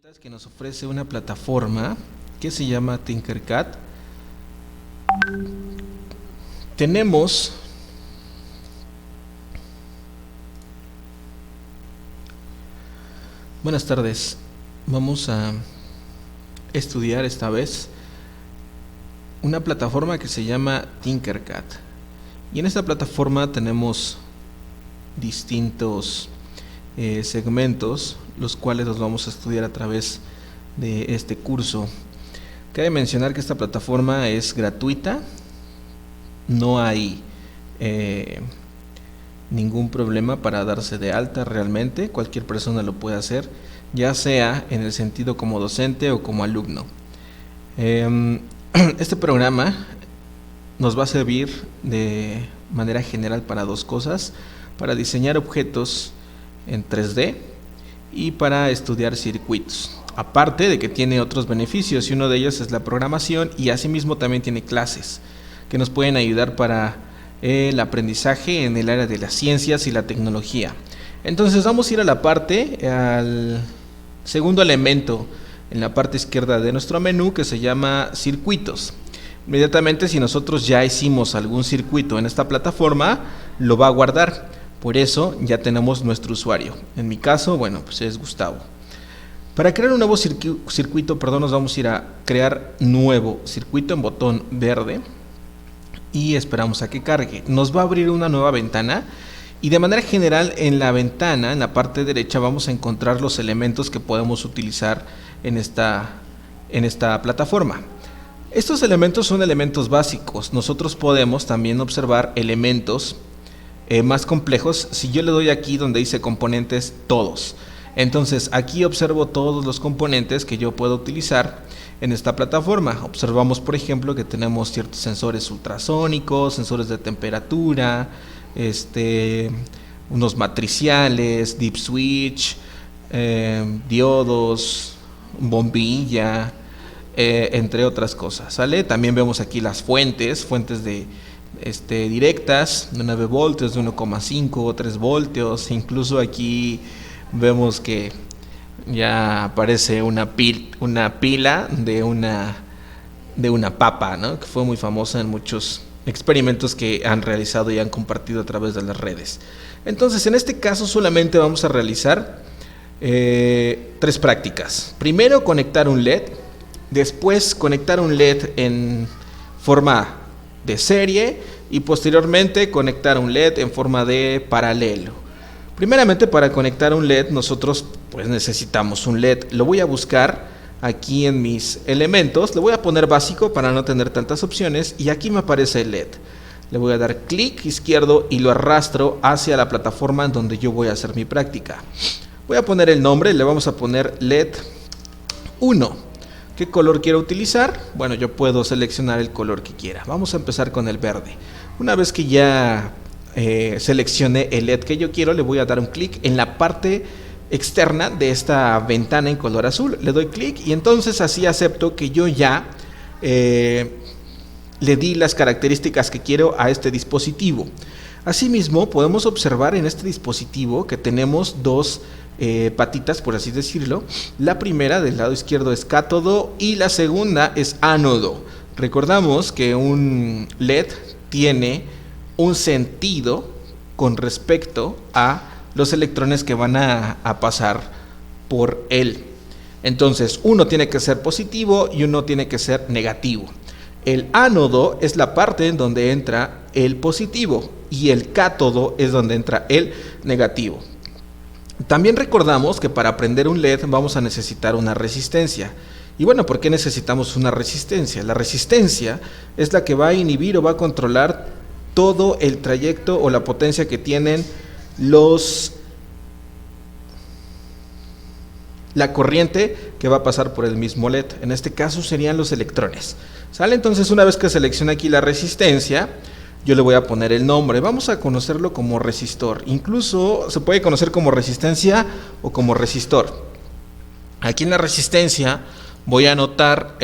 herramientas que nos ofrece una plataforma que se llama Tinkercad. Tenemos buenas tardes. Vamos a estudiar esta vez una plataforma que se llama Tinkercad. Y en esta plataforma tenemos distintos segmentos, los cuales los vamos a estudiar a través de este curso. Cabe mencionar que esta plataforma es gratuita, no hay ningún problema para darse de alta realmente, cualquier persona lo puede hacer, ya sea en el sentido como docente o como alumno. Este programa nos va a servir de manera general para dos cosas: para diseñar objetos en 3D y para estudiar circuitos. Aparte de que tiene otros beneficios, y uno de ellos es la programación, y asimismo también tiene clases que nos pueden ayudar para el aprendizaje en el área de las ciencias y la tecnología. Entonces vamos a ir a la parte, al segundo elemento en la parte izquierda de nuestro menú, que se llama circuitos. Inmediatamente, si nosotros ya hicimos algún circuito en esta plataforma, lo va a guardar. Por eso ya tenemos nuestro usuario. En mi caso, bueno, pues es Gustavo. Para crear un nuevo circuito, nos vamos a ir a crear nuevo circuito en botón verde y esperamos a que cargue. Nos va a abrir una nueva ventana y de manera general en la ventana, en la parte derecha, vamos a encontrar los elementos que podemos utilizar en esta plataforma. Estos elementos son elementos básicos. Nosotros podemos también observar elementos más complejos. Si yo le doy aquí donde dice componentes, todos, entonces aquí observo todos los componentes que yo puedo utilizar en esta plataforma. Observamos, por ejemplo, que tenemos ciertos sensores ultrasónicos, sensores de temperatura, unos matriciales, deep switch, diodos, bombilla, entre otras cosas, ¿sale? También vemos aquí las fuentes de directas de 9 voltios, de 1,5 o 3 voltios. Incluso aquí vemos que ya aparece una pila de una papa, ¿no? Que fue muy famosa en muchos experimentos que han realizado y han compartido a través de las redes. Entonces, en este caso solamente vamos a realizar 3 prácticas. Primero, conectar un LED. Después, conectar un LED en forma de serie, y posteriormente conectar un LED en forma de paralelo. Primeramente, para conectar un LED nosotros pues necesitamos un LED. Lo voy a buscar aquí en mis elementos, le voy a poner básico para no tener tantas opciones, y aquí me aparece el LED. Le voy a dar clic izquierdo y lo arrastro hacia la plataforma en donde yo voy a hacer mi práctica. Voy a poner el nombre, le vamos a poner LED 1. ¿Qué color quiero utilizar? Bueno, yo puedo seleccionar el color que quiera. Vamos a empezar con el verde. Una vez que ya seleccioné el LED que yo quiero, le voy a dar un clic en la parte externa de esta ventana en color azul. Le doy clic y entonces así acepto que yo ya le di las características que quiero a este dispositivo. Asimismo, podemos observar en este dispositivo que tenemos dos patitas, por así decirlo. La primera del lado izquierdo es cátodo y la segunda es ánodo. Recordamos que un LED tiene un sentido con respecto a los electrones que van a pasar por él. Entonces, uno tiene que ser positivo y uno tiene que ser negativo. El ánodo es la parte en donde entra el positivo y el cátodo es donde entra el negativo. También recordamos que para prender un LED vamos a necesitar una resistencia. Y bueno, ¿por qué necesitamos una resistencia? La resistencia es la que va a inhibir o va a controlar todo el trayecto o la potencia que tienen la corriente que va a pasar por el mismo LED. En este caso serían los electrones. ¿Sale? Entonces, una vez que seleccione aquí la resistencia, yo le voy a poner el nombre. Vamos a conocerlo como resistor. Incluso se puede conocer como resistencia o como resistor. Aquí en la resistencia voy a anotar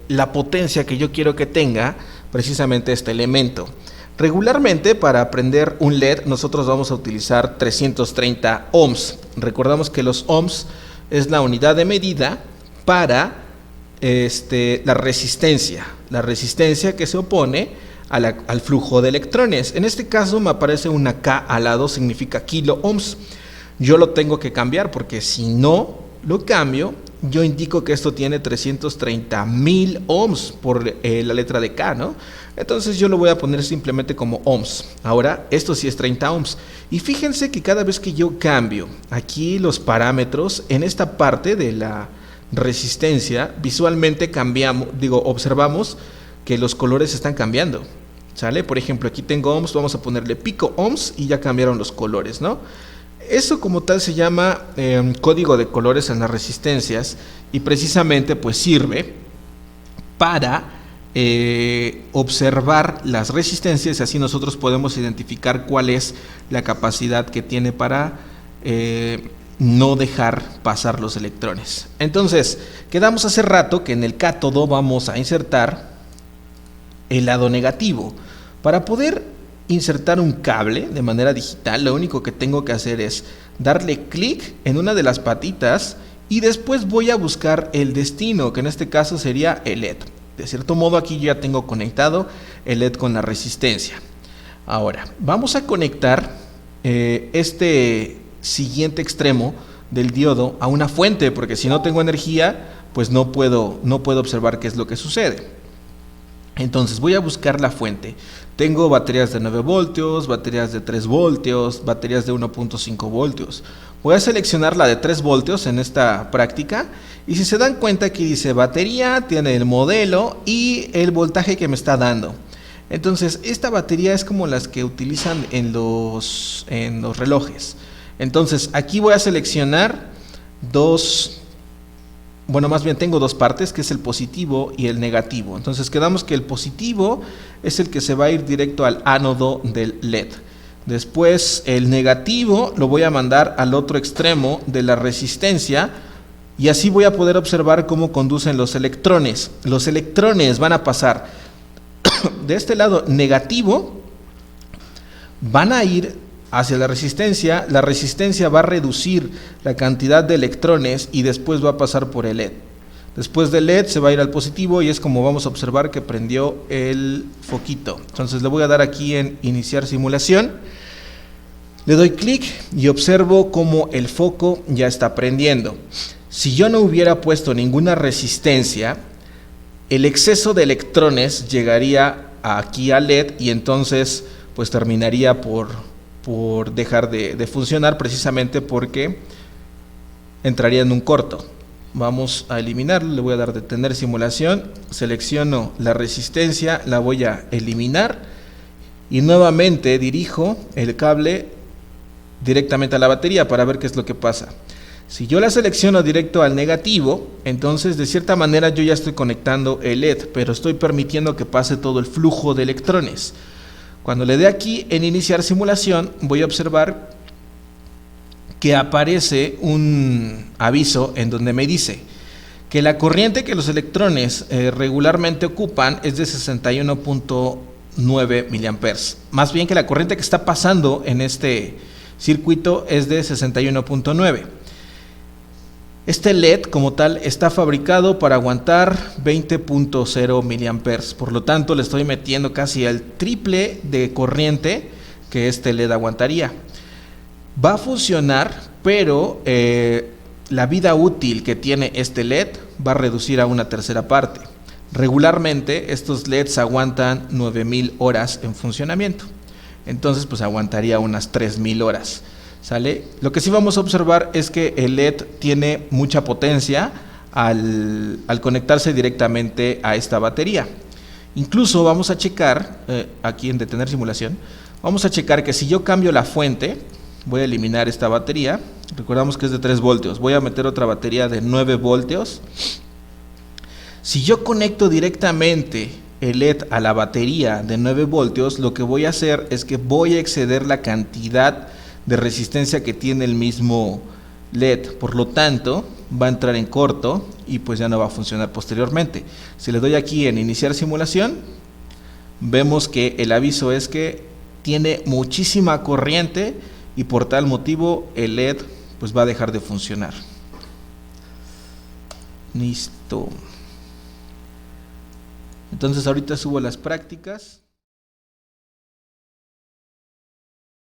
la potencia que yo quiero que tenga precisamente este elemento. Regularmente, para prender un LED nosotros vamos a utilizar 330 ohms. Recordamos que los ohms es la unidad de medida para la resistencia que se opone al flujo de electrones. En este caso me aparece una K al lado, significa kilo ohms. Yo lo tengo que cambiar porque si no lo cambio, yo indico que esto tiene 330.000 ohms por la letra de K, ¿no? Entonces yo lo voy a poner simplemente como ohms. Ahora, esto sí es 30 ohms. Y fíjense que cada vez que yo cambio aquí los parámetros, en esta parte de la resistencia, visualmente observamos que los colores están cambiando. ¿Sale? Por ejemplo, aquí tengo ohms, vamos a ponerle pico ohms y ya cambiaron los colores, ¿no? Eso como tal se llama código de colores en las resistencias y precisamente pues sirve para observar las resistencias y así nosotros podemos identificar cuál es la capacidad que tiene para no dejar pasar los electrones. Entonces, quedamos hace rato que en el cátodo vamos a insertar el lado negativo. Para poder insertar un cable de manera digital, lo único que tengo que hacer es darle clic en una de las patitas y después voy a buscar el destino, que en este caso sería el LED. De cierto modo aquí ya tengo conectado el LED con la resistencia. Ahora, vamos a conectar este siguiente extremo del diodo a una fuente, porque si no tengo energía, pues no puedo observar qué es lo que sucede. Entonces voy a buscar la fuente. Tengo baterías de 9 voltios, baterías de 3 voltios, baterías de 1.5 voltios. Voy a seleccionar la de 3 voltios en esta práctica y si se dan cuenta aquí dice batería, tiene el modelo y el voltaje que me está dando. Entonces esta batería es como las que utilizan en los relojes. Entonces aquí voy a seleccionar tengo dos partes, que es el positivo y el negativo. Entonces quedamos que el positivo es el que se va a ir directo al ánodo del LED. Después el negativo lo voy a mandar al otro extremo de la resistencia y así voy a poder observar cómo conducen los electrones. Los electrones van a pasar de este lado negativo, van a ir hacia la resistencia va a reducir la cantidad de electrones y después va a pasar por el LED. Después del LED se va a ir al positivo y es como vamos a observar que prendió el foquito. Entonces le voy a dar aquí en iniciar simulación, le doy clic y observo cómo el foco ya está prendiendo. Si yo no hubiera puesto ninguna resistencia, el exceso de electrones llegaría aquí al LED y entonces pues terminaría por dejar de funcionar precisamente porque entraría en un corto. Vamos a eliminarlo, le voy a dar detener simulación, selecciono la resistencia, la voy a eliminar y nuevamente dirijo el cable directamente a la batería para ver qué es lo que pasa. Si yo la selecciono directo al negativo, entonces de cierta manera yo ya estoy conectando el LED, pero estoy permitiendo que pase todo el flujo de electrones. Cuando le dé aquí en iniciar simulación, voy a observar que aparece un aviso en donde me dice que la corriente que los electrones regularmente ocupan es de 61.9 miliamperes. Más bien que la corriente que está pasando en este circuito es de 61.9. Este LED como tal está fabricado para aguantar 20.0 miliamperes, por lo tanto le estoy metiendo casi el triple de corriente que este LED aguantaría. Va a funcionar, pero la vida útil que tiene este LED va a reducir a una tercera parte. Regularmente estos LEDs aguantan 9.000 horas en funcionamiento, entonces pues aguantaría unas 3.000 horas. ¿Sale? Lo que sí vamos a observar es que el LED tiene mucha potencia al conectarse directamente a esta batería. Incluso vamos a checar, aquí en detener simulación, vamos a checar que si yo cambio la fuente, voy a eliminar esta batería, recordamos que es de 3 voltios, voy a meter otra batería de 9 voltios. Si yo conecto directamente el LED a la batería de 9 voltios, lo que voy a hacer es que voy a exceder la cantidad de resistencia que tiene el mismo LED, por lo tanto va a entrar en corto y pues ya no va a funcionar posteriormente. Si le doy aquí en iniciar simulación, vemos que el aviso es que tiene muchísima corriente y por tal motivo el LED pues va a dejar de funcionar. Listo. Entonces ahorita subo las prácticas.